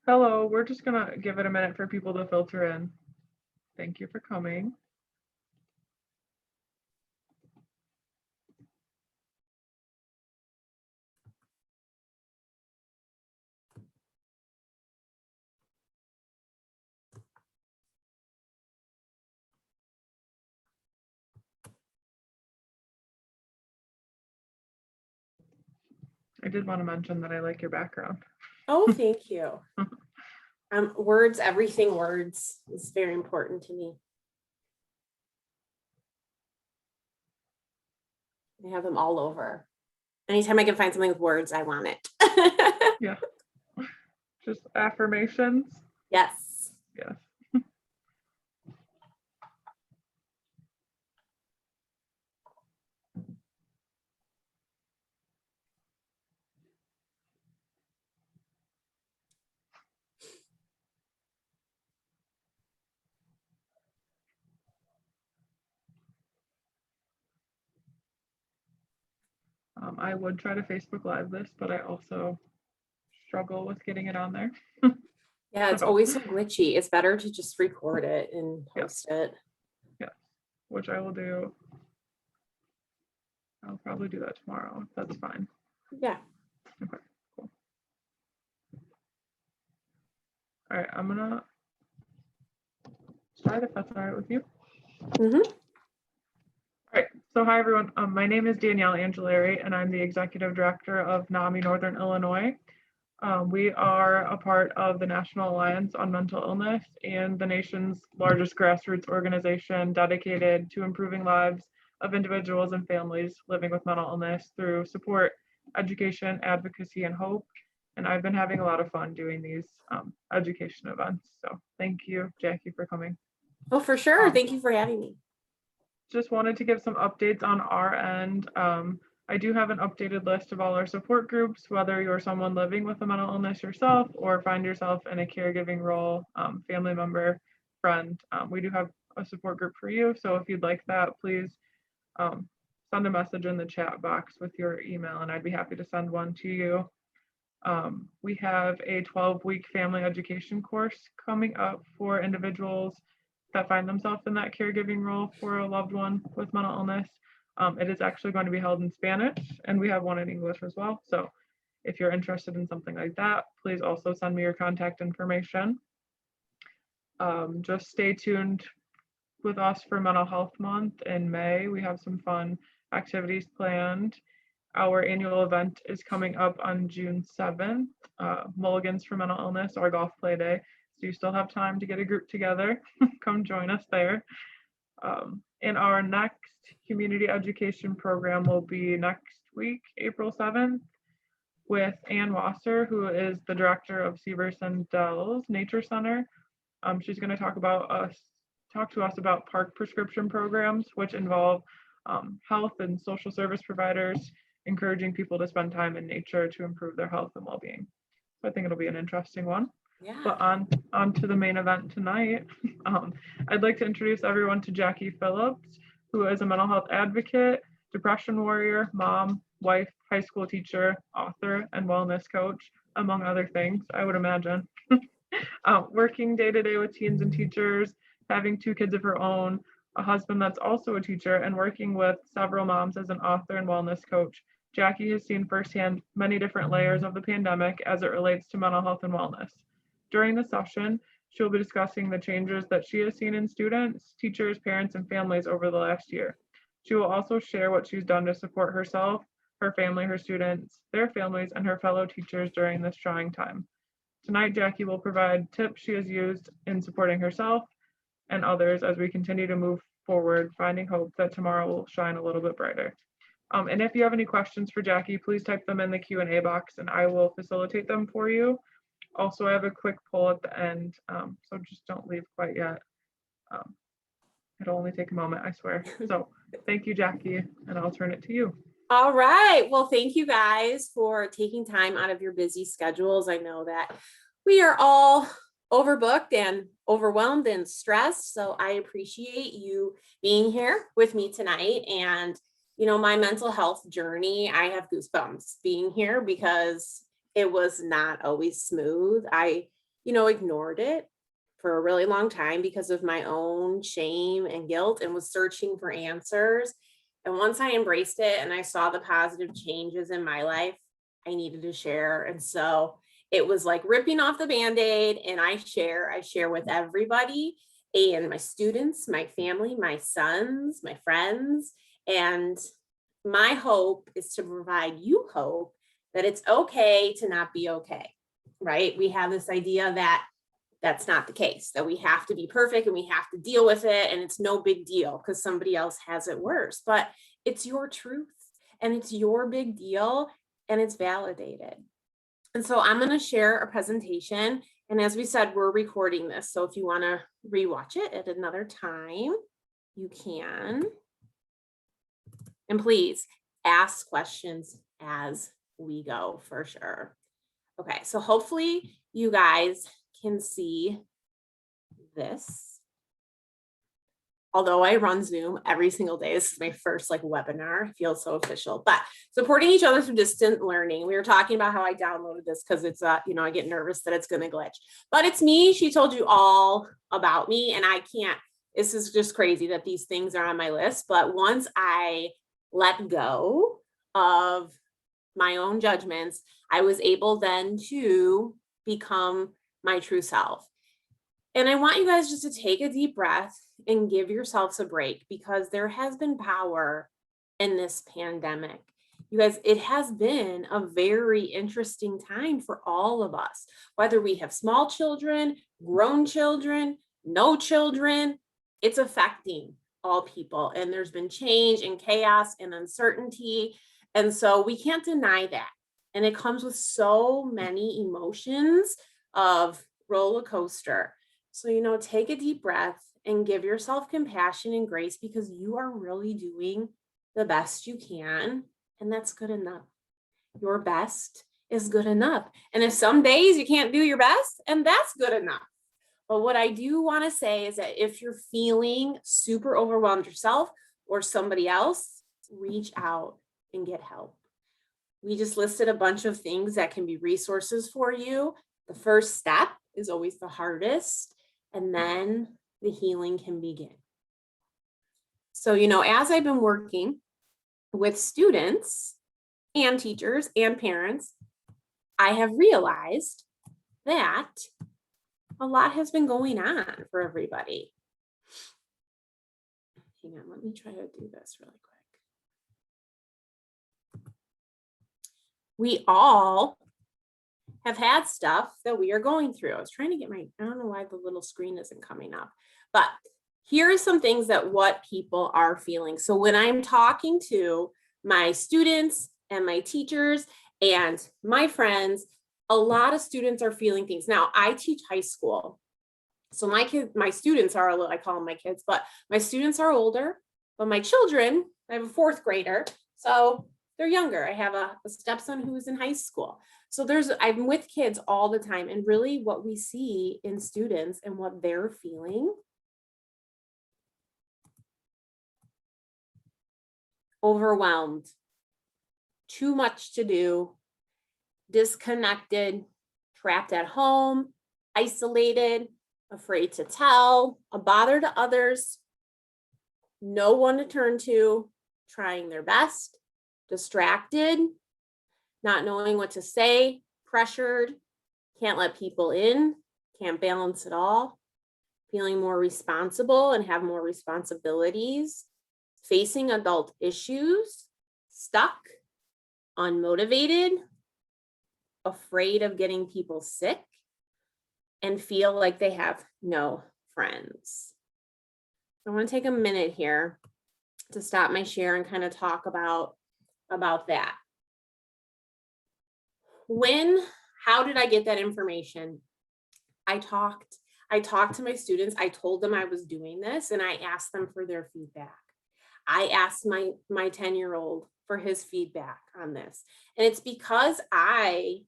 Hello, we're just gonna give it a minute for people to filter in. Thank you for coming. I did want to mention that I like your background. Oh, thank you. Words, everything words is very important to me. I have them all over. Anytime I can find something with words, I want it. Yeah. Just affirmations. Yes. Yes. I would try to Facebook Live this, but I also struggle with getting it on there. Yeah, it's always so glitchy. It's better to just record it and post it. Yeah, which I will do. I'll probably do that tomorrow. That's fine. Yeah. Okay, cool. All right, I'm gonna start if that's all right with you. Mm-hmm. All right, so hi everyone. My name is Danielle Angelari, and I'm the Executive Director of NAMI Northern Illinois. We are a part of the National Alliance on Mental Illness and the nation's largest grassroots organization dedicated to improving lives of individuals and families living with mental illness through support, education, advocacy, and hope. And I've been having a lot of fun doing these education events. So thank you, Jackie, for coming. Oh, for sure. Thank you for having me. Just wanted to give some updates on our end. I do have an updated list of all our support groups, whether you're someone living with a mental illness yourself or find yourself in a caregiving role, family member, friend. We do have a support group for you. So if you'd like that, please send a message in the chat box with your email and I'd be happy to send one to you. We have a 12-week family education course coming up for individuals that find themselves in that caregiving role for a loved one with mental illness. It is actually going to be held in Spanish, and we have one in English as well. So if you're interested in something like that, please also send me your contact information. Just stay tuned with us for Mental Health Month in May. We have some fun activities planned. Our annual event is coming up on June 7th, Mulligans for Mental Illness, our golf play day. So you still have time to get a group together. Come join us there. And our next community education program will be next week, April 7th, with Ann Wasser, who is the director of Severson Dells Nature Center. She's going to talk to us about park prescription programs, which involve health and social service providers encouraging people to spend time in nature to improve their health and well-being. So I think it'll be an interesting one. Yeah. But on to the main event tonight. I'd like to introduce everyone to Jacki Phillips, who is a mental health advocate, depression warrior, mom, wife, high school teacher, author, and wellness coach, among other things, I would imagine. Working day to day with teens and teachers, having 2 kids of her own, a husband that's also a teacher, and working with several moms as an author and wellness coach. Jacki has seen firsthand many different layers of the pandemic as it relates to mental health and wellness. During the session, she'll be discussing the changes that she has seen in students, teachers, parents, and families over the last year. She will also share what she's done to support herself, her family, her students, their families, and her fellow teachers during this trying time. Tonight, Jacki will provide tips she has used in supporting herself and others as we continue to move forward, finding hope that tomorrow will shine a little bit brighter. And if you have any questions for Jacki, please type them in the Q&A box and I will facilitate them for you. Also, I have a quick poll at the end, so just don't leave quite yet. It'll only take a moment, I swear. So thank you, Jacki, and I'll turn it to you. All right. Well, thank you guys for taking time out of your busy schedules. I know that we are all overbooked and overwhelmed and stressed. So I appreciate you being here with me tonight. And, my mental health journey, I have goosebumps being here because it was not always smooth. I ignored it for a really long time because of my own shame and guilt and was searching for answers. And once I embraced it and I saw the positive changes in my life, I needed to share. And so it was like ripping off the Band-Aid, and I share with everybody, and my students, my family, my sons, my friends. And my hope is to provide you hope that it's okay to not be okay, right? We have this idea that that's not the case, that we have to be perfect and we have to deal with it, and it's no big deal because somebody else has it worse. But it's your truth and it's your big deal, and it's validated. And so I'm going to share a presentation. And as we said, we're recording this. So if you want to rewatch it at another time, you can. And please ask questions as we go for sure. Okay, so hopefully you guys can see this. Although I run Zoom every single day, this is my first webinar. It feels so official. But supporting each other through distant learning. We were talking about how I downloaded this because it's I get nervous that it's going to glitch. But it's me. She told you all about me, and I can't. This is just crazy that these things are on my list. But once I let go of my own judgments, I was able then to become my true self. And I want you guys just to take a deep breath and give yourselves a break, because there has been power in this pandemic. You guys, it has been a very interesting time for all of us, whether we have small children, grown children, no children, it's affecting all people. And there's been change and chaos and uncertainty. And so we can't deny that. And it comes with so many emotions of roller coaster. So, take a deep breath and give yourself compassion and grace, because you are really doing the best you can. And that's good enough. Your best is good enough. And if some days you can't do your best, and that's good enough. But what I do want to say is that if you're feeling super overwhelmed yourself or somebody else, reach out and get help. We just listed a bunch of things that can be resources for you. The first step is always the hardest, and then the healing can begin. So, as I've been working with students and teachers and parents, I have realized that a lot has been going on for everybody. Hang on, let me try to do this really quick. We all have had stuff that we are going through. I was trying to get I don't know why the little screen isn't coming up, but here are some things that what people are feeling. So when I'm talking to my students and my teachers and my friends, a lot of students are feeling things. Now, I teach high school. So my students are, I call them my kids, but my students are older, but my children, I have a fourth grader, so they're younger. I have a stepson who is in high school. So I'm with kids all the time. And really what we see in students and what they're feeling, overwhelmed, too much to do, disconnected, trapped at home, isolated, afraid to tell, a bother to others, no one to turn to, trying their best, distracted, not knowing what to say, pressured, can't let people in, can't balance it all, feeling more responsible and have more responsibilities, facing adult issues, stuck, unmotivated, afraid of getting people sick, and feel like they have no friends. I want to take a minute here to stop my share and kind of talk about that. How did I get that information? I talked to my students. I told them I was doing this, and I asked them for their feedback. I asked my 10-year-old for his feedback on this. And it's because I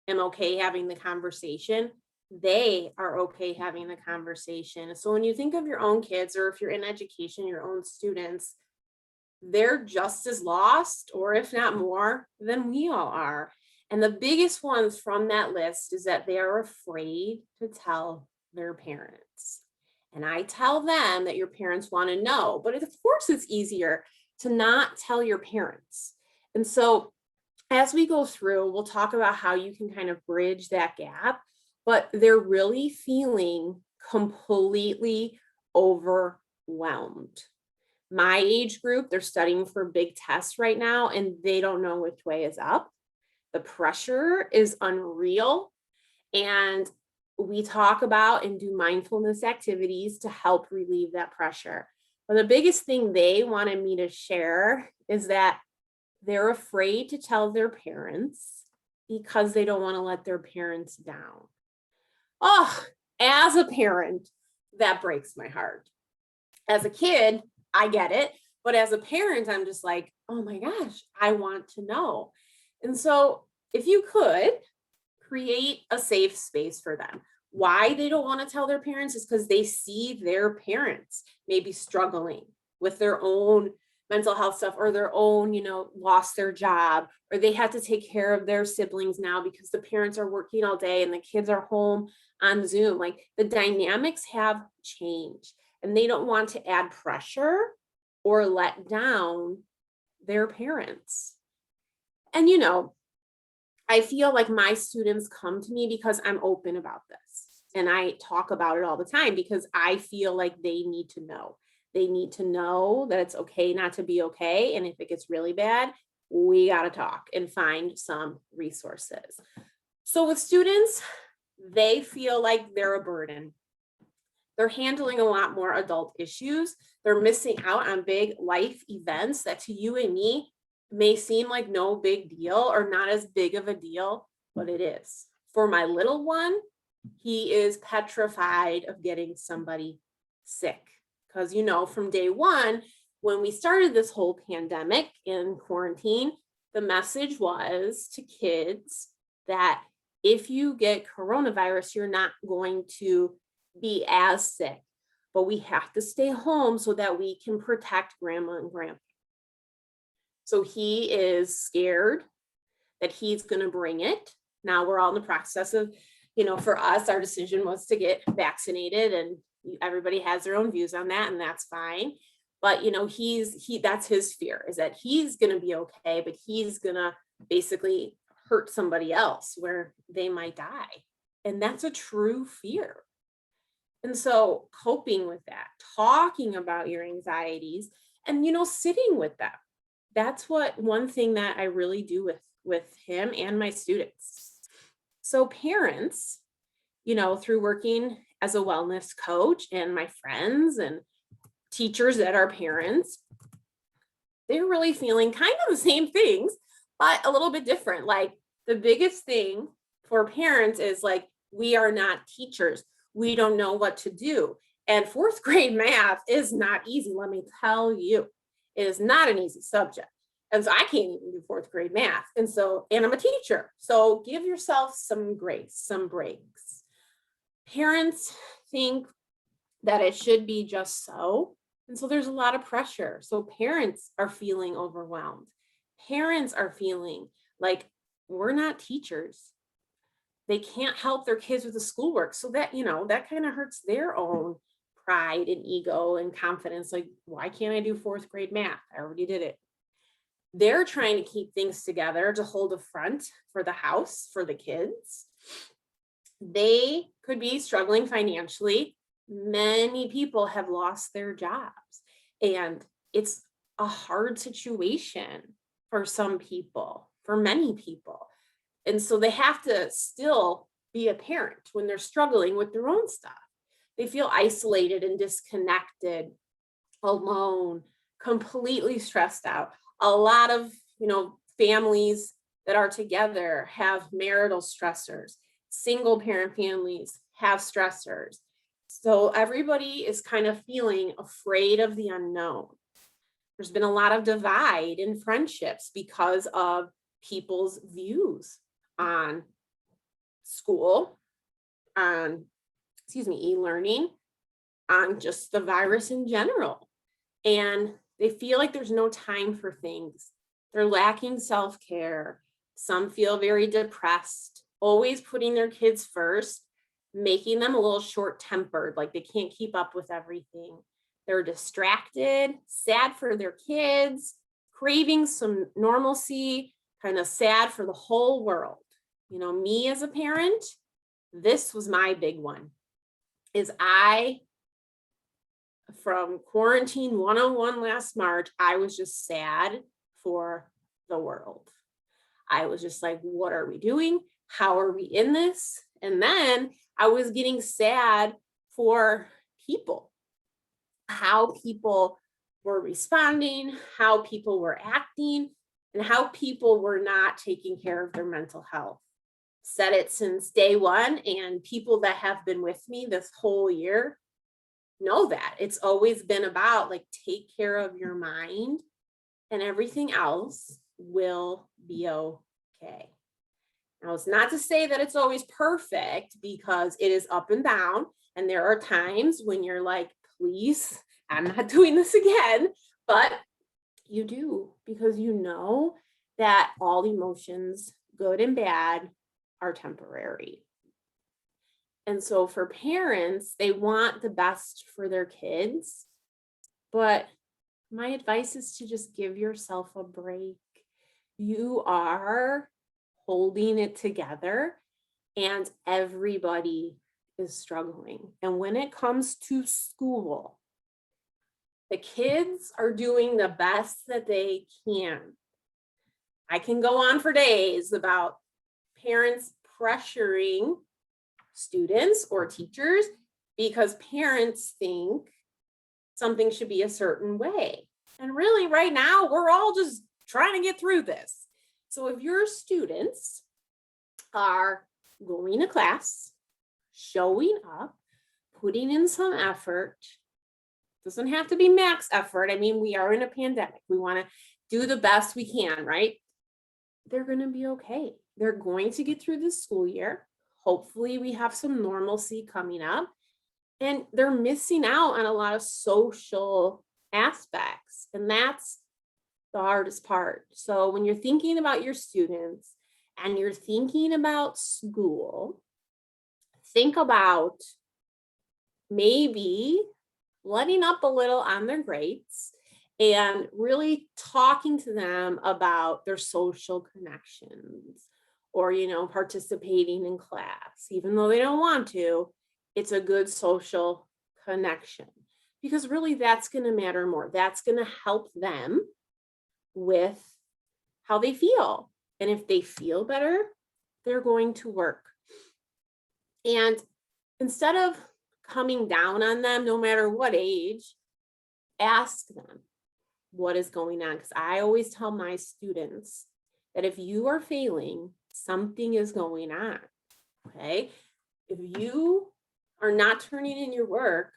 am okay having the conversation. They are okay having the conversation. So when you think of your own kids, or if you're in education, your own students, they're just as lost, or if not more, than we all are. And the biggest ones from that list is that they are afraid to tell their parents. And I tell them that your parents want to know, but of course it's easier to not tell your parents. And so as we go through, we'll talk about how you can kind of bridge that gap, but they're really feeling completely overwhelmed. My age group, they're studying for big tests right now, and they don't know which way is up. The pressure is unreal. And we talk about and do mindfulness activities to help relieve that pressure. But the biggest thing they wanted me to share is that they're afraid to tell their parents because they don't want to let their parents down. Oh, as a parent, that breaks my heart. As a kid, I get it. But as a parent, I'm just like, oh my gosh, I want to know. And so if you could create a safe space for them. Why they don't want to tell their parents is because they see their parents maybe struggling with their own mental health stuff, or their own, lost their job, or they have to take care of their siblings now because the parents are working all day and the kids are home on Zoom. Like, the dynamics have changed, and they don't want to add pressure or let down their parents. And, I feel like my students come to me because I'm open about this, and I talk about it all the time because I feel like they need to know. They need to know that it's okay not to be okay. And if it gets really bad, we got to talk and find some resources. So with students, they feel like they're a burden. They're handling a lot more adult issues. They're missing out on big life events that to you and me may seem like no big deal or not as big of a deal, but it is. For my little one, he is petrified of getting somebody sick. Because, from day one, when we started this whole pandemic in quarantine, the message was to kids that if you get coronavirus, you're not going to be as sick, but we have to stay home so that we can protect grandma and grandpa. So he is scared that he's going to bring it. Now we're all in the process of, for us, our decision was to get vaccinated, and everybody has their own views on that, and that's fine. But, that's his fear, is that he's going to be okay, but he's going to basically hurt somebody else where they might die. And that's a true fear. And so coping with that, talking about your anxieties and, sitting with them. That's one thing that I really do with him and my students. So parents, through working as a wellness coach and my friends and teachers that are parents, they're really feeling kind of the same things, but a little bit different. Like, the biggest thing for parents is like, we are not teachers. We don't know what to do. And fourth grade math is not easy. Let me tell you, it is not an easy subject. And so I can't even do fourth grade math. And I'm a teacher. So give yourself some grace, some breaks. Parents think that it should be just so. And so there's a lot of pressure. So parents are feeling overwhelmed. Parents are feeling like, we're not teachers. They can't help their kids with the schoolwork. So that, that kind of hurts their own pride and ego and confidence. Like, why can't I do fourth grade math? I already did it. They're trying to keep things together to hold a front for the house, for the kids. They could be struggling financially. Many people have lost their jobs, and it's a hard situation for some people, for many people. And so they have to still be a parent when they're struggling with their own stuff. They feel isolated and disconnected, alone, completely stressed out. A lot of, families that are together have marital stressors. Single parent families have stressors. So everybody is kind of feeling afraid of the unknown. There's been a lot of divide in friendships because of people's views on school, on, e-learning, on just the virus in general. And they feel like there's no time for things. They're lacking self-care. Some feel very depressed, always putting their kids first, making them a little short-tempered, like they can't keep up with everything. They're distracted, sad for their kids, craving some normalcy, kind of sad for the whole world. You know, me as a parent, this was my big one, is from quarantine 101 last March, I was just sad for the world. I was just like, what are we doing? How are we in this? And then I was getting sad for people, how people were responding, how people were acting, and how people were not taking care of their mental health. Said it since day one, and people that have been with me this whole year know that. It's always been about like, take care of your mind and everything else will be okay. Now, it's not to say that it's always perfect, because it is up and down. And there are times when you're like, please, I'm not doing this again. But you do, because you know that all emotions, good and bad, are temporary. And so for parents, they want the best for their kids. But my advice is to just give yourself a break. You are holding it together, and everybody is struggling. And when it comes to school, the kids are doing the best that they can. I can go on for days about parents pressuring students or teachers because parents think something should be a certain way. And really, right now, we're all just trying to get through this. So if your students are going to class, showing up, putting in some effort, doesn't have to be max effort. I mean, we are in a pandemic. We want to do the best we can, right? They're going to be okay. They're going to get through this school year. Hopefully we have some normalcy coming up, and they're missing out on a lot of social aspects. And that's the hardest part. So when you're thinking about your students and you're thinking about school, think about maybe letting up a little on their grades and really talking to them about their social connections, or, you know, participating in class, even though they don't want to. It's a good social connection, because really that's going to matter more. That's going to help them with how they feel. And if they feel better, they're going to work. And instead of coming down on them, no matter what age, ask them what is going on. Because I always tell my students that if you are failing, something is going on. Okay. If you are not turning in your work,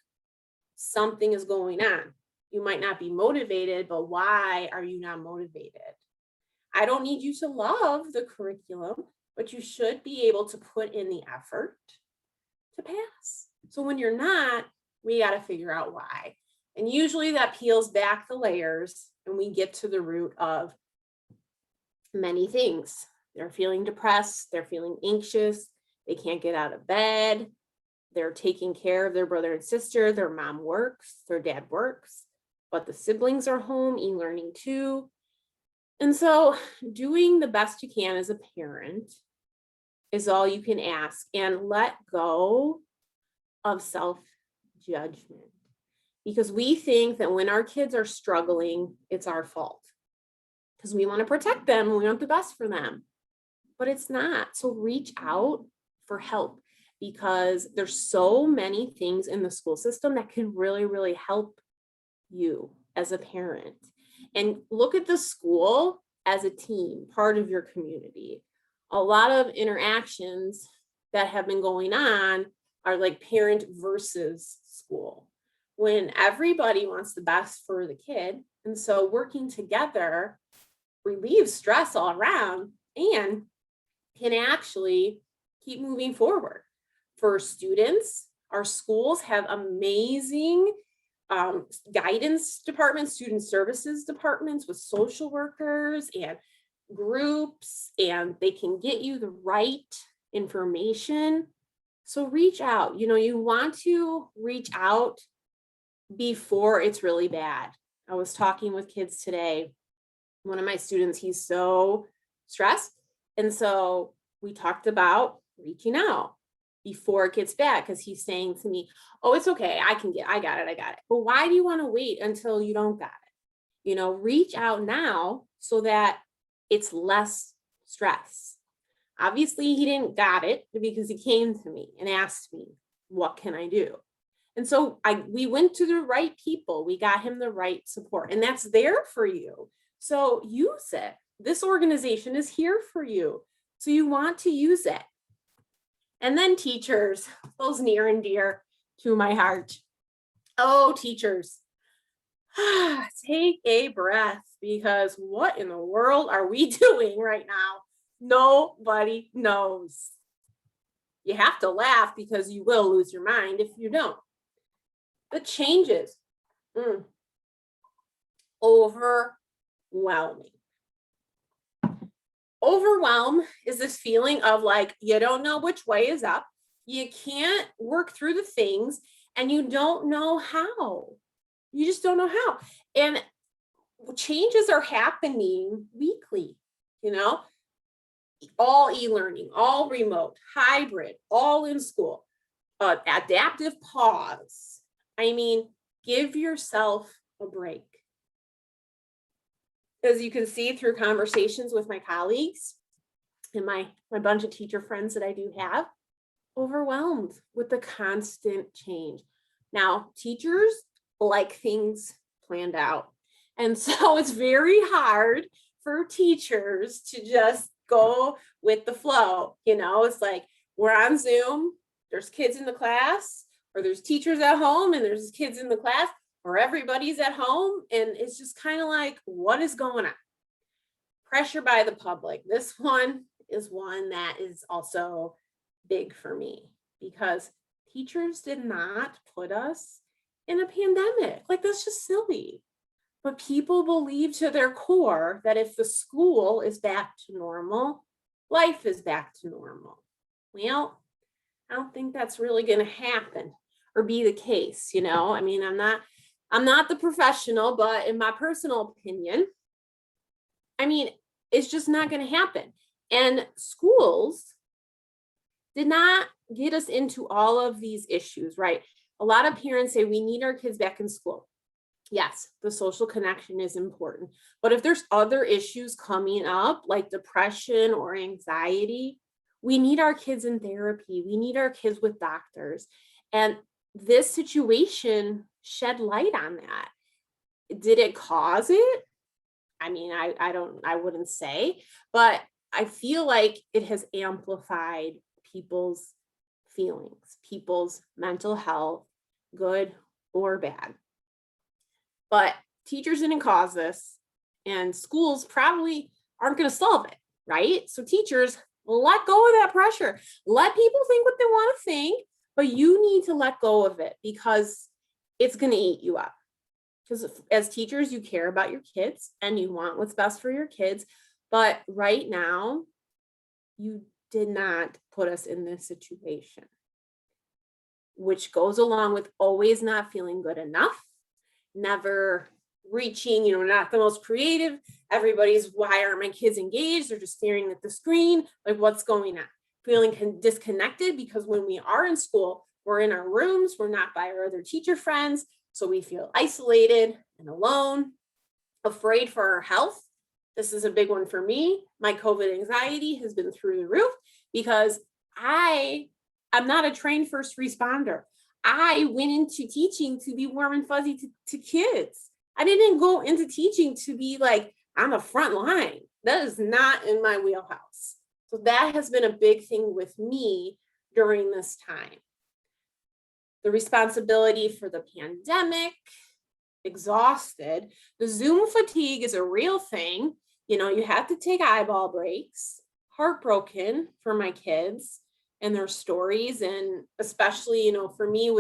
something is going on. You might not be motivated, but why are you not motivated? I don't need you to love the curriculum, but you should be able to put in the effort to pass. So when you're not, we got to figure out why. And usually that peels back the layers and we get to the root of many things. They're feeling depressed, they're feeling anxious, they can't get out of bed, they're taking care of their brother and sister, their mom works, their dad works, but the siblings are home e-learning too. And so doing the best you can as a parent is all you can ask, and let go of self-judgment, because we think that when our kids are struggling, it's our fault because we want to protect them and we want the best for them, but it's not. So reach out for help, because there's so many things in the school system that can really, really help you as a parent. And look at the school as a team, part of your community. A lot of interactions that have been going on are like parent versus school, when everybody wants the best for the kid. And so working together relieves stress all around and can actually keep moving forward. For students, our schools have amazing guidance departments, student services departments with social workers and groups and they can get you the right information. So reach out. You want to reach out before it's really bad. I was talking with kids today. One of my students, he's so stressed. And so we talked about reaching out before it gets bad, because he's saying to me, oh, it's okay. I got it. But why do you want to wait until you don't got it? Reach out now so that it's less stress. Obviously, he didn't got it because he came to me and asked me, what can I do? And so we went to the right people. We got him the right support, and that's there for you. So use it. This organization is here for you. So you want to use it. And then teachers, those near and dear to my heart. Oh, teachers, take a breath, because what in the world are we doing right now? Nobody knows. You have to laugh because you will lose your mind if you don't. The changes, overwhelming. Overwhelm is this feeling of like, you don't know which way is up. You can't work through the things and you don't know how. You just don't know how. And changes are happening weekly, all e-learning, all remote, hybrid, all in school, adaptive pause. I mean, give yourself a break. As you can see through conversations with my colleagues and my bunch of teacher friends that I do have, overwhelmed with the constant change. Now, teachers like things planned out. And so it's very hard for teachers to just go with the flow. It's like we're on Zoom, there's kids in the class, or there's teachers at home and there's kids in the class, or everybody's at home, and it's just kind of like, what is going on? Pressure by the public. This one is one that is also big for me, because teachers did not put us in a pandemic. Like, that's just silly. But people believe to their core that if the school is back to normal, life is back to normal. Well, I don't think that's really going to happen or be the case. I mean, I'm not the professional, but in my personal opinion, I mean, it's just not going to happen. And schools did not get us into all of these issues, right? A lot of parents say we need our kids back in school. Yes, the social connection is important. But if there's other issues coming up, like depression or anxiety, we need our kids in therapy. We need our kids with doctors. And this situation shed light on that. Did it cause it? I mean, I wouldn't say, but I feel like it has amplified people's feelings, people's mental health, good or bad. But teachers didn't cause this, and schools probably aren't going to solve it, right? So teachers, let go of that pressure. Let people think what they want to think, but you need to let go of it, because it's going to eat you up. Because as teachers, you care about your kids and you want what's best for your kids. But right now, you did not put us in this situation, which goes along with always not feeling good enough, never reaching, not the most creative. Everybody's, why aren't my kids engaged? They're just staring at the screen. Like, what's going on? Feeling disconnected, because when we are in school, we're in our rooms, we're not by our other teacher friends. So we feel isolated and alone, afraid for our health. This is a big one for me. My COVID anxiety has been through the roof, because I'm not a trained first responder. I went into teaching to be warm and fuzzy to kids. I didn't go into teaching to be like, I'm a front line. That is not in my wheelhouse. So that has been a big thing with me during this time. The responsibility for the pandemic, exhausted. The Zoom fatigue is a real thing. You have to take eyeball breaks. Heartbroken for my kids and their stories. And especially, for me,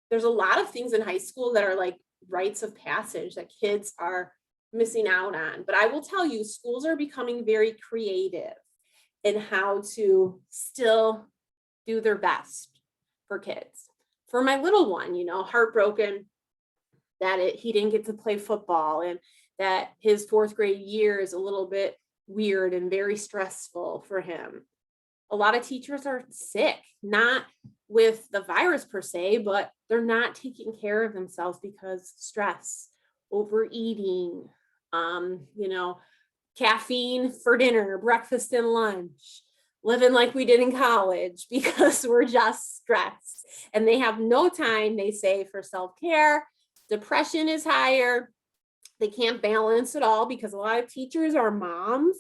there's a lot of things in high school that are like rites of passage that kids are missing out on. But I will tell you, schools are becoming very creative in how to still do their best for kids. For my little one, heartbroken that he didn't get to play football, and that his fourth grade year is a little bit weird and very stressful for him. A lot of teachers are sick, not with the virus per se, but they're not taking care of themselves because stress, overeating, caffeine for dinner, breakfast and lunch, living like we did in college because we're just stressed. And they have no time, they say, for self-care. Depression is higher. They can't balance it all because a lot of teachers are moms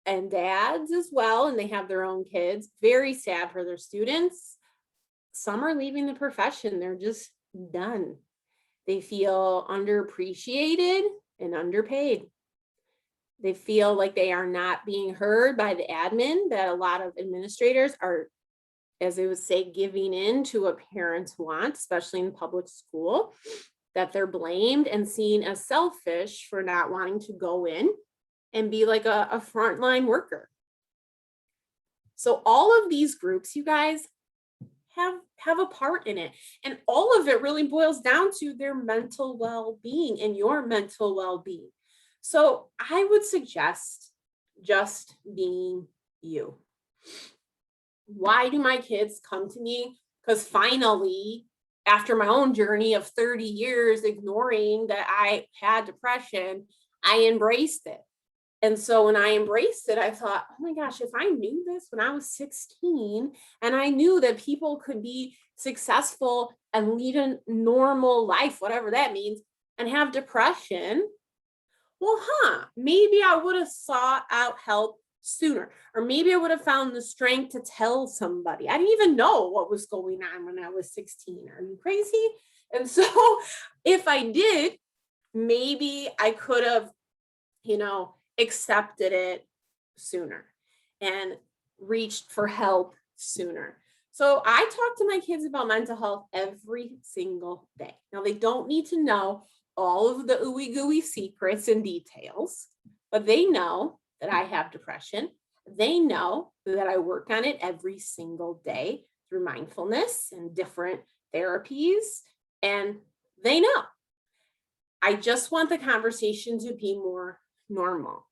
and dads as well, and they have their own kids. Very sad for their students. Some are leaving the profession. They're just done. They feel underappreciated and underpaid. They feel like they are not being heard by the admin, that a lot of administrators are, as they would say, giving in to what parents want, especially in public school, that they're blamed and seen as selfish for not wanting to go in and be like a frontline worker. So all of these groups, you guys, have a part in it. And all of it really boils down to their mental well-being and your mental well-being. So I would suggest just being you. Why do my kids come to me? Because finally, after my own journey of 30 years ignoring that I had depression, I embraced it. And so when I embraced it, I thought, oh my gosh, if I knew this when I was 16, and I knew that people could be successful and lead a normal life, whatever that means, and have depression, well, maybe I would have sought out help sooner, or maybe I would have found the strength to tell somebody. I didn't even know what was going on when I was 16. Are you crazy? And so if I did, maybe I could have, accepted it sooner and reached for help sooner. So I talk to my kids about mental health every single day. Now, they don't need to know all of the ooey gooey secrets and details, but they know that I have depression. They know that I work on it every single day through mindfulness and different therapies, and they know. I just want the conversation to be more normal.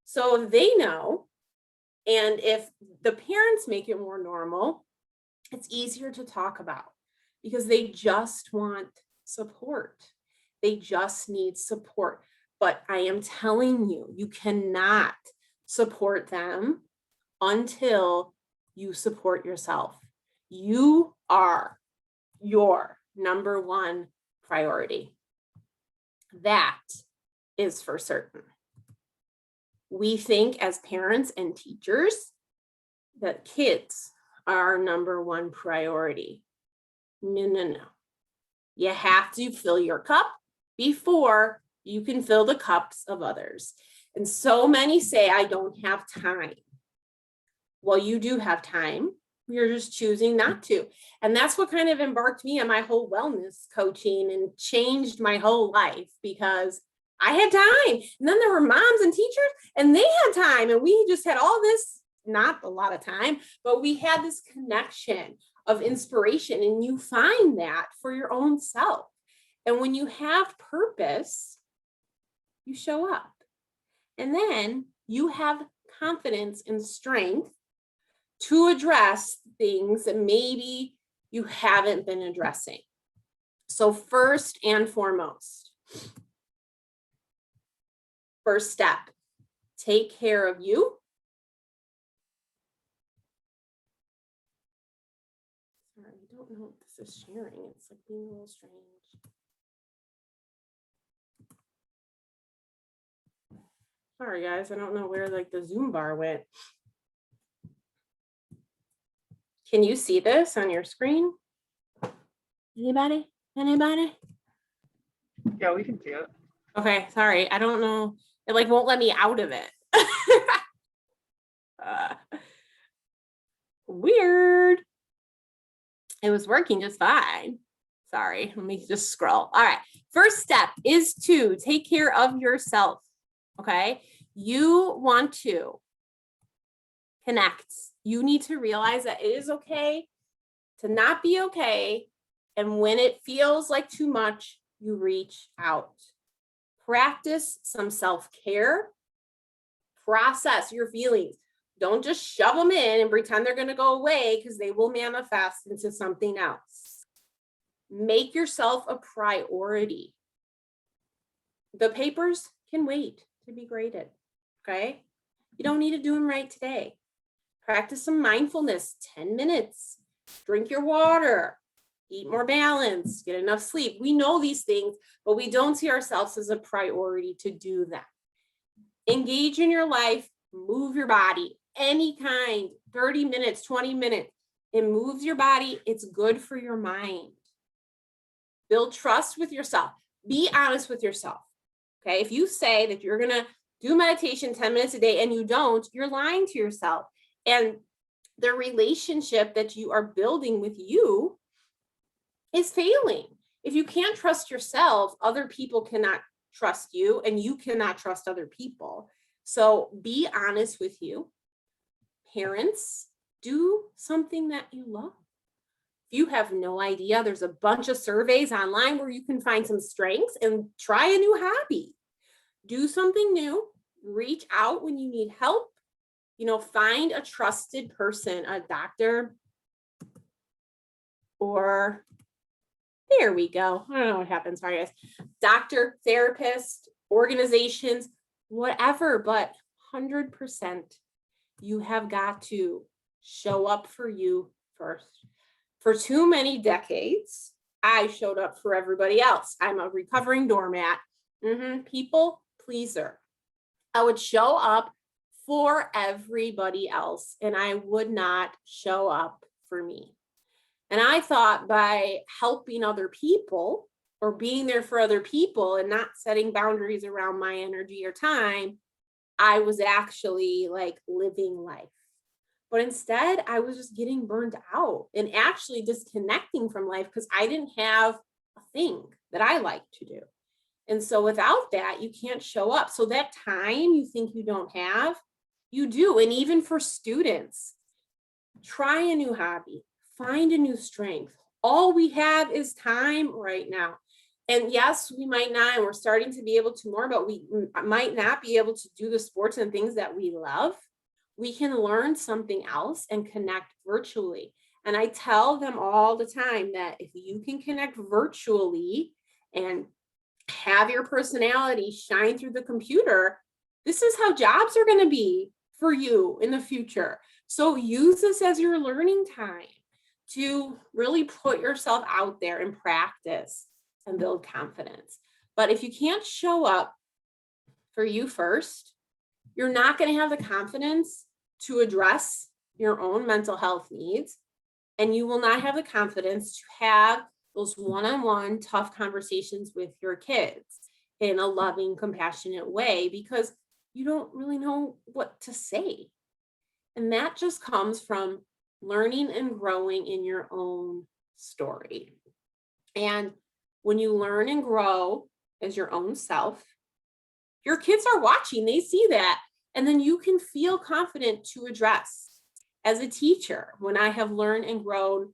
So they know, and if the parents make it more normal, it's easier to talk about because they just want support. They just need support. But I am telling you, you cannot support them until you support yourself. You are your number one priority. That is for certain. We think as parents and teachers that kids are our number one priority. No. You have to fill your cup before you can fill the cups of others. And so many say, I don't have time. Well, you do have time. You're just choosing not to. And that's what kind of embarked me on my whole wellness coaching and changed my whole life, because I had time. And then there were moms and teachers and they had time. And we just had all this, not a lot of time, but we had this connection of inspiration. And you find that for your own self. And when you have purpose, you show up. And then you have confidence and strength to address things that maybe you haven't been addressing. So first and foremost, first step, take care of you. Sorry, I don't know if this is sharing. It's like being a little strange. Sorry, guys, I don't know where like the Zoom bar went. Can you see this on your screen? Anybody? Yeah, we can see it. Okay, sorry. I don't know. It like won't let me out of it. Weird. It was working just fine. Sorry, let me just scroll. All right. First step is to take care of yourself. Okay. You want to connect. You need to realize that it is okay to not be okay. And when it feels like too much, you reach out. Practice some self-care. Process your feelings. Don't just shove them in and pretend they're going to go away, because they will manifest into something else. Make yourself a priority. The papers can wait to be graded, okay? You don't need to do them right today. Practice some mindfulness, 10 minutes. Drink your water, eat more balanced, get enough sleep. We know these things, but we don't see ourselves as a priority to do them. Engage in your life, move your body, any kind, 30 minutes, 20 minutes. It moves your body. It's good for your mind. Build trust with yourself. Be honest with yourself. Okay. If you say that you're going to do meditation 10 minutes a day and you don't, you're lying to yourself. And the relationship that you are building with you is failing. If you can't trust yourself, other people cannot trust you, and you cannot trust other people. So be honest with you. Parents, do something that you love. If you have no idea, there's a bunch of surveys online where you can find some strengths and try a new hobby. Do something new. Reach out when you need help. Find a trusted person, a doctor, or there we go. I don't know what happened. Sorry, guys. Doctor, therapist, organizations, whatever, but 100%, you have got to show up for you first. For too many decades, I showed up for everybody else. I'm a recovering doormat, people pleaser. I would show up for everybody else, and I would not show up for me. And I thought by helping other people or being there for other people and not setting boundaries around my energy or time, I was actually like living life. But instead, I was just getting burned out and actually disconnecting from life because I didn't have a thing that I like to do. And so without that, you can't show up. So that time you think you don't have, you do. And even for students, try a new hobby, find a new strength. All we have is time right now. And yes, we might not, and we're starting to be able to more, but we might not be able to do the sports and things that we love. We can learn something else and connect virtually. And I tell them all the time that if you can connect virtually and have your personality shine through the computer, this is how jobs are going to be for you in the future. So use this as your learning time to really put yourself out there and practice and build confidence. But if you can't show up for you first, you're not going to have the confidence to address your own mental health needs, and you will not have the confidence to have those one-on-one tough conversations with your kids in a loving, compassionate way, because you don't really know what to say. And that just comes from learning and growing in your own story. And when you learn and grow as your own self, your kids are watching, they see that. And then you can feel confident to address. As a teacher, when I have learned and grown,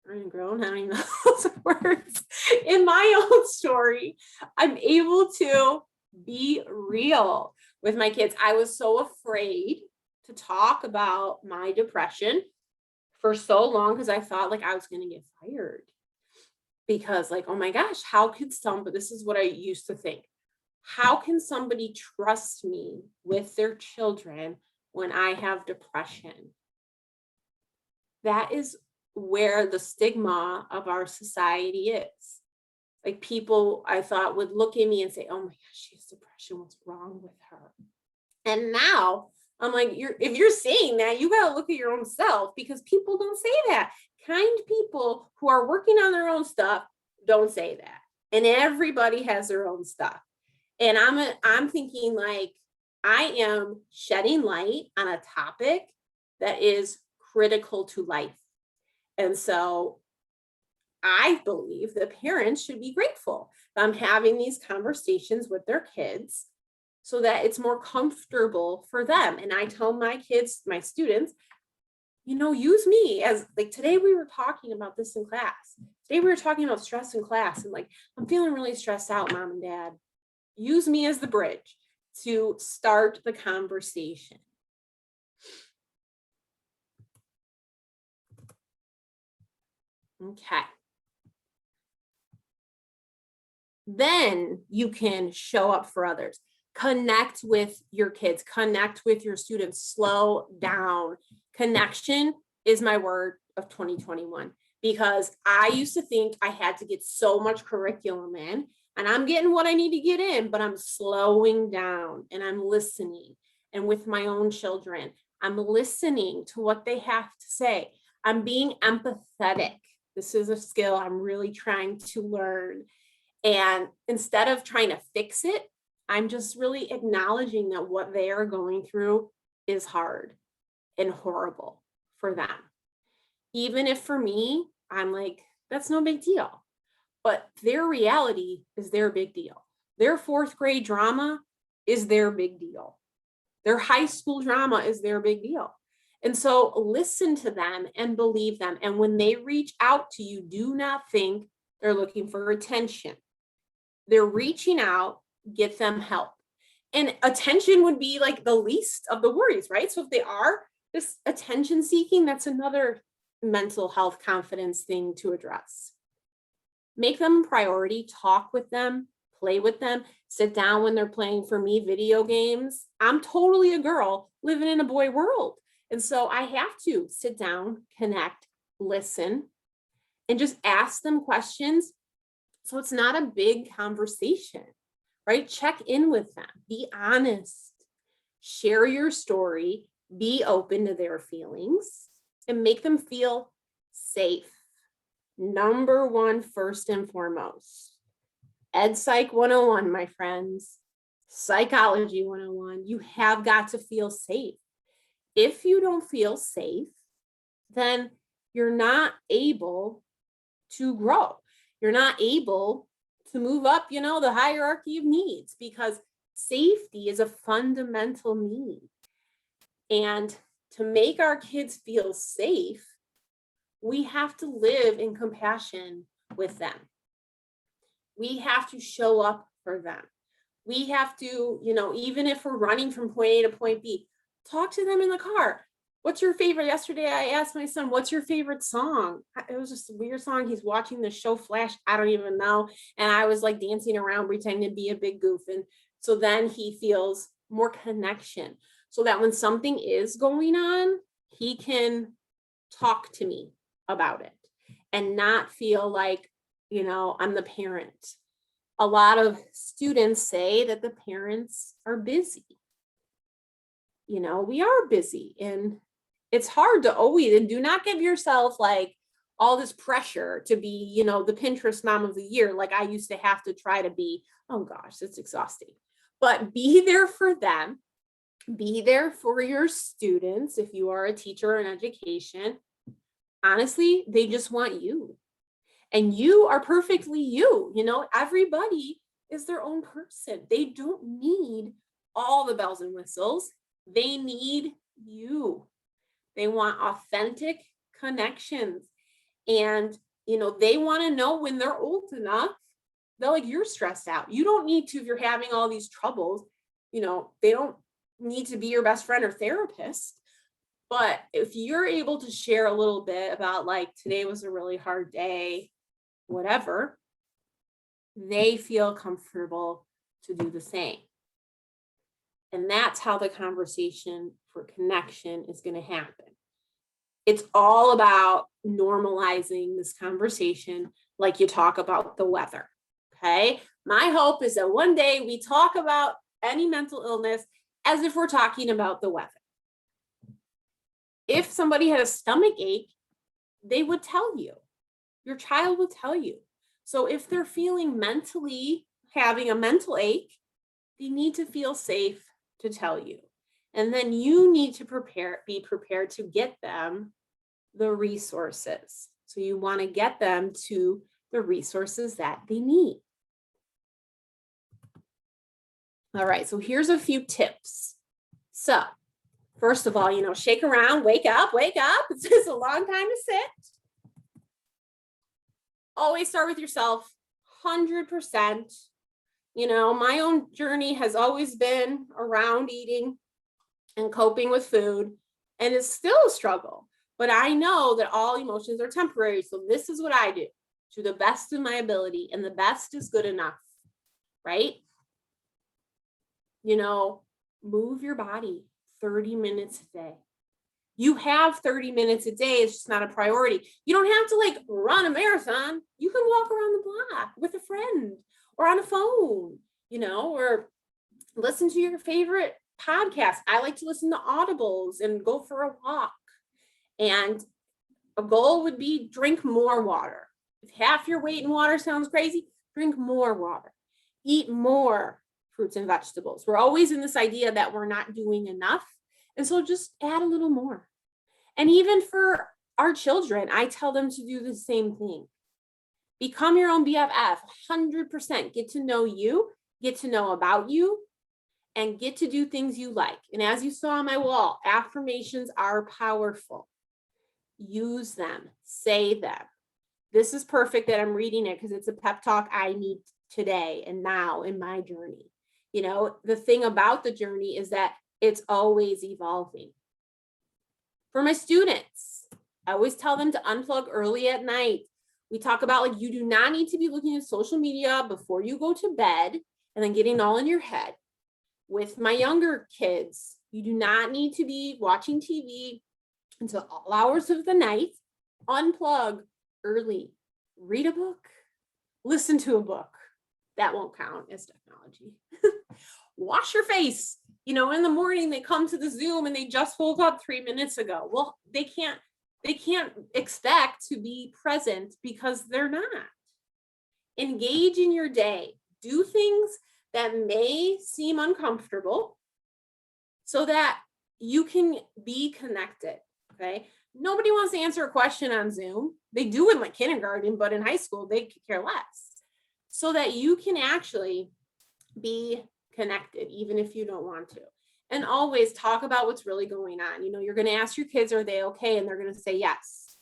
I don't even know those words, in my own story, I'm able to be real with my kids. I was so afraid to talk about my depression for so long because I thought like I was going to get fired. Because like, oh my gosh, how could this is what I used to think. How can somebody trust me with their children when I have depression? That is where the stigma of our society is. Like people, I thought, would look at me and say, oh my gosh, she has depression. What's wrong with her? And now I'm like, if you're saying that, you got to look at your own self, because people don't say that. Kind people who are working on their own stuff don't say that. And everybody has their own stuff. And I'm thinking like, I am shedding light on a topic that is critical to life. And so I believe that parents should be grateful that I'm having these conversations with their kids so that it's more comfortable for them. And I tell my kids, my students, use me as, like, today we were talking about this in class. Today we were talking about stress in class, and like, I'm feeling really stressed out, mom and dad. Use me as the bridge to start the conversation. Okay. Then you can show up for others. Connect with your kids, connect with your students, slow down. Connection is my word of 2021, because I used to think I had to get so much curriculum in, and I'm getting what I need to get in, but I'm slowing down and I'm listening. And with my own children, I'm listening to what they have to say. I'm being empathetic. This is a skill I'm really trying to learn. And instead of trying to fix it, I'm just really acknowledging that what they are going through is hard and horrible for them. Even if for me, I'm like, that's no big deal. But their reality is their big deal. Their fourth grade drama is their big deal. Their high school drama is their big deal. And so listen to them and believe them. And when they reach out to you, do not think they're looking for attention. They're reaching out, get them help. And attention would be like the least of the worries, right? So if they are just attention seeking, that's another mental health confidence thing to address. Make them a priority, talk with them, play with them, sit down when they're playing, for me, video games. I'm totally a girl living in a boy world. And so I have to sit down, connect, listen, and just ask them questions. So it's not a big conversation, right? Check in with them, be honest, share your story, be open to their feelings, and make them feel safe. Number one, first and foremost. Ed Psych 101, my friends. Psychology 101. You have got to feel safe. If you don't feel safe, then you're not able to grow. You're not able to move up, the hierarchy of needs, because safety is a fundamental need. And to make our kids feel safe, we have to live in compassion with them. We have to show up for them. We have to, even if we're running from point A to point B, talk to them in the car. What's your favorite? Yesterday, I asked my son, what's your favorite song? It was just a weird song. He's watching the show Flash. I don't even know. And I was like dancing around, pretending to be a big goof. And so then he feels more connection, so that when something is going on, he can talk to me about it and not feel like, I'm the parent. A lot of students say that the parents are busy. We are busy, and it's hard to always, and do not give yourself like all this pressure to be, the Pinterest mom of the year. Like I used to have to try to be. Oh gosh, it's exhausting. But be there for them. Be there for your students. If you are a teacher in education, honestly, they just want you. And you are perfectly you. Everybody is their own person. They don't need all the bells and whistles. They need you. They want authentic connections. And, they want to know when they're old enough, they're like, you're stressed out. You don't need to, if you're having all these troubles, they don't need to be your best friend or therapist. But if you're able to share a little bit about, like, today was a really hard day, whatever, they feel comfortable to do the same. And that's how the conversation for connection is going to happen. It's all about normalizing this conversation, like you talk about the weather. Okay. My hope is that one day we talk about any mental illness as if we're talking about the weather. If somebody had a stomach ache, they would tell you. Your child would tell you. So if they're feeling mentally having a mental ache, they need to feel safe to tell you. And then you need to be prepared to get them the resources So you want to get them to the resources that they need. All right, so here's a few tips. So first of all, shake around, wake up. It's just a long time to sit. Always start with yourself, 100%. My own journey has always been around eating and coping with food, and it's still a struggle. But I know that all emotions are temporary. So this is what I do to the best of my ability, and the best is good enough, right? Move your body 30 minutes a day. You have 30 minutes a day. It's just not a priority. You don't have to run a marathon. You can walk around the block with a friend or on a phone, or listen to your favorite podcast. I like to listen to audibles and go for a walk. And a goal would be drink more water. If half your weight in water sounds crazy, drink more water. Eat more fruits and vegetables. We're always in this idea that we're not doing enough. And so just add a little more. And even for our children, I tell them to do the same thing. Become your own BFF, 100%. Get to know you, get to know about you, and get to do things you like. And as you saw on my wall, affirmations are powerful. Use them, say them. This is perfect that I'm reading it because it's a pep talk I need today and now in my journey. The thing about the journey is that it's always evolving. For my students, I always tell them to unplug early at night. We talk about you do not need to be looking at social media before you go to bed and then getting all in your head. With my younger kids, you do not need to be watching TV until all hours of the night. Unplug early. Read a book. Listen to a book. That won't count as technology. Wash your face. In the morning they come to the Zoom and they just woke up 3 minutes ago. Well, they can't expect to be present because they're not. Engage in your day. Do things that may seem uncomfortable so that you can be connected. Okay. Nobody wants to answer a question on Zoom. They do in kindergarten, but in high school, they could care less. So that you can actually be connected, even if you don't want to. And always talk about what's really going on. You're going to ask your kids, are they okay? And they're going to say yes.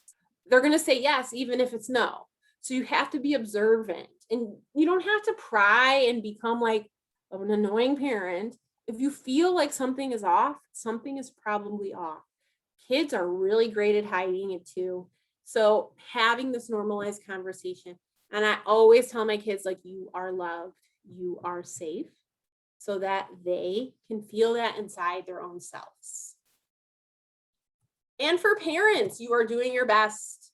They're going to say yes, even if it's no. So you have to be observant, and you don't have to pry and become like an annoying parent. If you feel like something is off, something is probably off. Kids are really great at hiding it too. So having this normalized conversation, and I always tell my kids, you are loved, you are safe, so that they can feel that inside their own selves. And for parents, you are doing your best,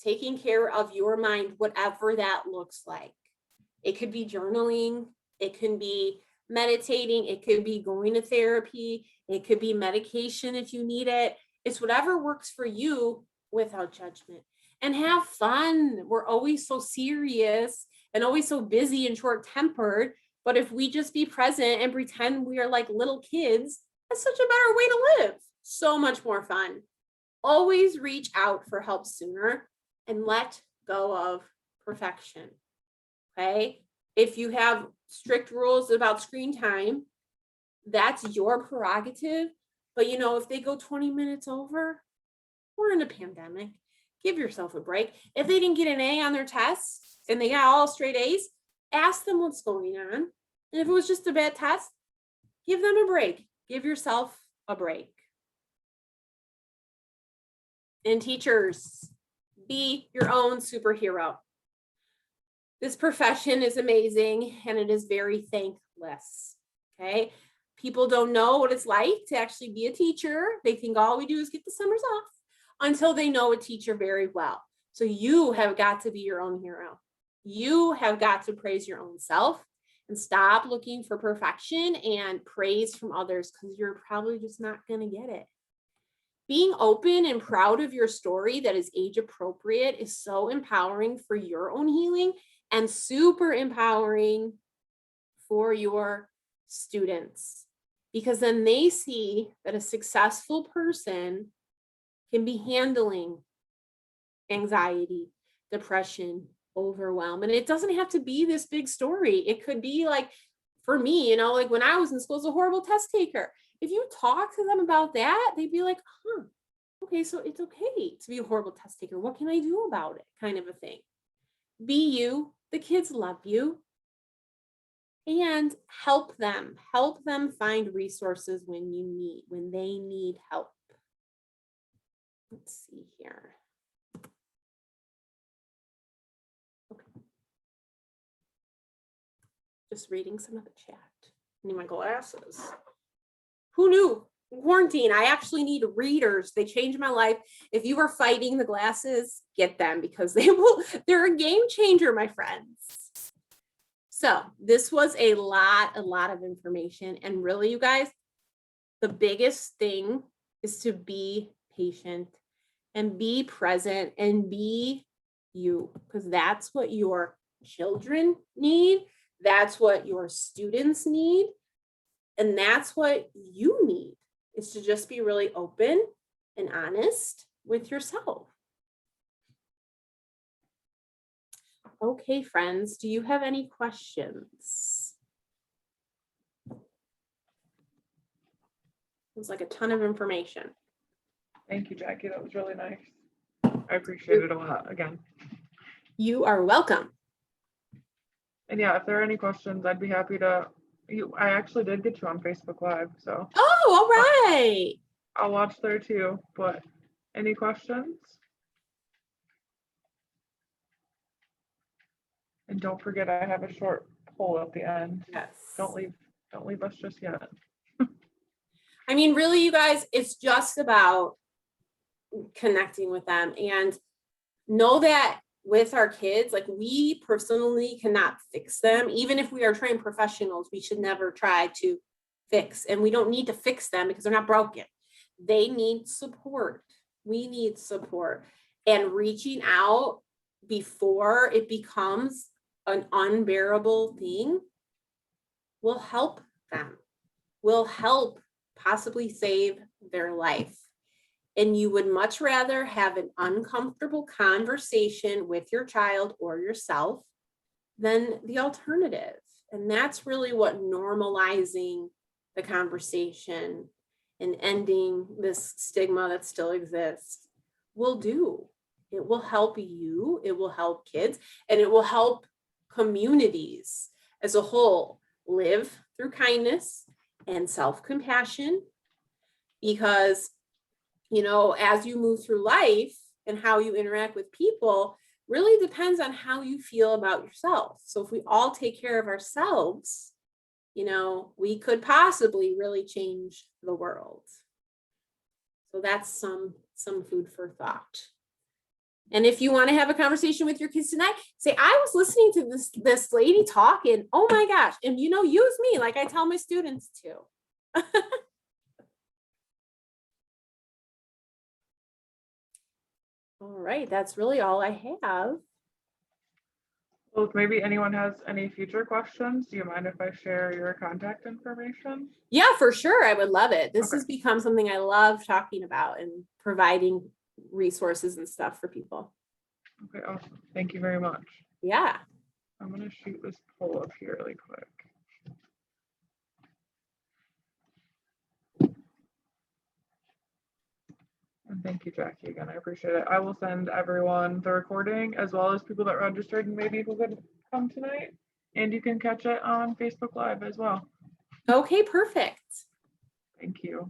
taking care of your mind, whatever that looks like. It could be journaling, it can be meditating, it could be going to therapy, it could be medication if you need it. It's whatever works for you without judgment. And have fun. We're always so serious and always so busy and short-tempered. But if we just be present and pretend we are like little kids, that's such a better way to live. So much more fun. Always reach out for help sooner and let go of perfection. Okay? If you have strict rules about screen time, that's your prerogative. But if they go 20 minutes over, we're in a pandemic. Give yourself a break. If they didn't get an A on their tests and they got all straight A's, ask them what's going on. And if it was just a bad test, give them a break. Give yourself a break. And teachers, be your own superhero. This profession is amazing and it is very thankless. Okay. People don't know what it's like to actually be a teacher. They think all we do is get the summers off until they know a teacher very well. So you have got to be your own hero. You have got to praise your own self and stop looking for perfection and praise from others, because you're probably just not going to get it. Being open and proud of your story that is age appropriate is so empowering for your own healing and super empowering for your students, because then they see that a successful person can be handling anxiety, depression, overwhelm. And it doesn't have to be this big story. It could be like, for me, like when I was in school as a horrible test taker, if you talk to them about that, they'd be like, huh, okay, so it's okay to be a horrible test taker. What can I do about it? Kind of a thing. Be you. The kids love you. And help them find resources when they need help. Let's see here. Okay. Just reading some of the chat. I need my glasses. Who knew? Quarantine, I actually need readers. They changed my life. If you are fighting the glasses, get them because they're a game changer, my friends. So this was a lot of information. And really, you guys, the biggest thing is to be patient and be present and be you, because that's what your children need. That's what your students need. And that's what you need, is to just be really open and honest with yourself. Okay, friends, do you have any questions? It was like a ton of information. Thank you, Jackie. That was really nice. I appreciate it a lot again. You are welcome. And yeah, if there are any questions, I'd be happy to. I actually did get you on Facebook Live, so. Oh, all right. I'll watch there too. But any questions? And don't forget, I have a short poll at the end. Yes. Don't leave us just yet. I mean, really, you guys, it's just about connecting with them, and know that with our kids, like, we personally cannot fix them. Even if we are trained professionals, we should never try to fix, and we don't need to fix them because they're not broken. They need support. We need support, and reaching out before it becomes an unbearable thing will help them, will help possibly save their life. And you would much rather have an uncomfortable conversation with your child or yourself than the alternative. And that's really what normalizing the conversation and ending this stigma that still exists will do. It will help you, it will help kids, and it will help communities as a whole live through kindness and self-compassion, because as you move through life and how you interact with people really depends on how you feel about yourself. So if we all take care of ourselves, we could possibly really change the world. So that's some food for thought. And if you want to have a conversation with your kids tonight, say, I was listening to this lady talk, and oh my gosh, and use me like I tell my students to. All right, that's really all I have. Well, if maybe anyone has any future questions, do you mind if I share your contact information? Yeah, for sure. I would love it. This has become something I love talking about and providing resources and stuff for people. Okay, awesome. Thank you very much. Yeah. I'm going to shoot this poll up here really quick. And thank you, Jackie, again. I appreciate it. I will send everyone the recording as well as people that registered and maybe who could come tonight. And you can catch it on Facebook Live as well. Okay, perfect. Thank you.